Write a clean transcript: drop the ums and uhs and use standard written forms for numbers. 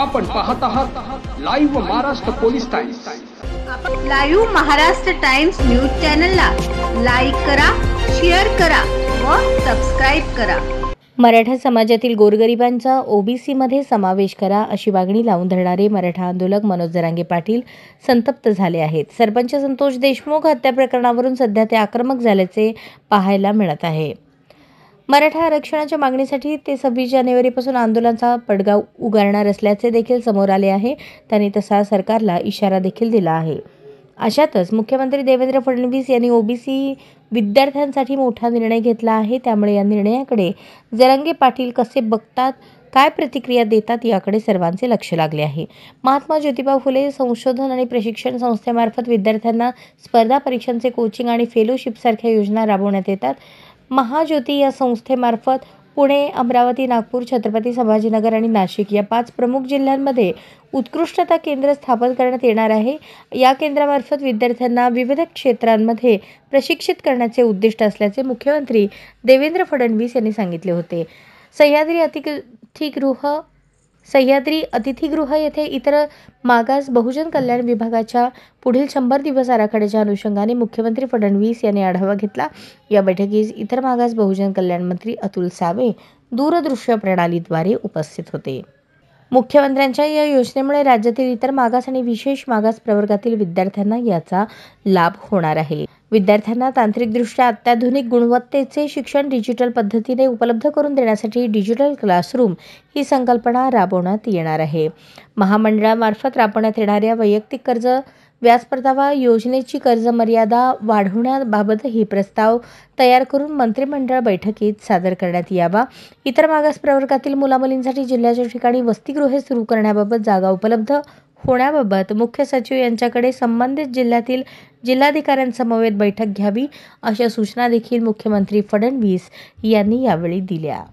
आपण पाहत आहात live Maharashtra police times. Live Maharashtra times news चॅनलला लाईक करा, शेअर करा व सबस्क्राइब करा। मराठा समाजातील गोरगरिबांचा ओबीसी मध्ये समावेश करा अशी मागणी लावून धरणारे मराठा आंदोलक मनोज जरांगे पाटील संतप्त झाले आहेत। सरपंच संतोष देशमुख हत्या प्रकरणावरून सध्या ते आक्रमक झाल्याचे पाहायला मिळत आहे। मराठा आरक्षणाच्या मागणीसाठी ते 26 जानेवारीपासून आंदोलनाचा पडगा उगारणार असल्याचे देखील समोर आले आहे। त्यांनी तसा सरकारला इशारा देखील दिला आहे। अशातच मुख्यमंत्री देवेंद्र फडणवीस यांनी ओबीसी विद्यार्थ्यांसाठी मोठा निर्णय घेतला आहे। त्यामुळे या निर्णयाकडे जरांगे पाटील कसे बघतात, काय प्रतिक्रिया देतात याकडे सर्वांचे लक्ष लागले आहे। महात्मा ज्योतिबा फुले संशोधन आणि प्रशिक्षण संस्थेमार्फत विद्यार्थ्यांना स्पर्धा परीक्षांचे कोचिंग आणि फेलोशिप सारख्या योजना राबवण्यात येतात। महाज्योती या संस्थेमार्फत पुणे, अमरावती, नागपूर, छत्रपती संभाजीनगर आणि नाशिक या 5 प्रमुख जिल्ह्यांमध्ये उत्कृष्टता केंद्र स्थापन करण्यात येणार आहे। या केंद्रामार्फत विद्यार्थ्यांना विविध क्षेत्रांमध्ये प्रशिक्षित करण्याचे उद्दिष्ट असल्याचे मुख्यमंत्री देवेंद्र फडणवीस यांनी सांगितले होते। सह्याद्री अतिथीगृह येथे इतर मागास बहुजन कल्याण विभागाच्या पुढील 100 दिवस आराखड्याच्या अनुषंगाने मुख्यमंत्री फडणवीस यांनी आढावा घेतला। या बैठकीस इतर मागास बहुजन कल्याण मंत्री अतुल सावे दूरदृश्य प्रणालीद्वारे उपस्थित होते। मुख्यमंत्र्यांच्या या योजनेमुळे राज्यातील इतर मागास आणि विशेष मागास प्रवर्गातील विद्यार्थ्यांना याचा लाभ होणार आहे। विद्यार्थ्यांना तांत्रिकदृष्ट्या अत्याधुनिक गुणवत्तेचे शिक्षण डिजिटल पद्धतीने उपलब्ध करून देण्यासाठी डिजिटल क्लासरूम ही संकल्पना राबवण्यात येणार आहे। महामंडळामार्फत राबवण्यात येणाऱ्या वैयक्तिक कर्ज व्याज परतावा योजनेची कर्ज मर्यादा वाढवण्याबाबतही प्रस्ताव तयार करून मंत्रिमंडळ बैठकीत सादर करण्यात यावा। इतर मागास प्रवर्गातील मुलामुलींसाठी जिल्ह्याच्या ठिकाणी वसतिगृहे सुरू करण्याबाबत जागा उपलब्ध होण्याबाबत मुख्य सचिव यांच्याकडे संबंधित जिल्ह्यातील जिल्हाधिकाऱ्यांसमवेत बैठक घ्यावी अशा सूचना देखील मुख्यमंत्री फडणवीस यांनी यावेळी दिल्या।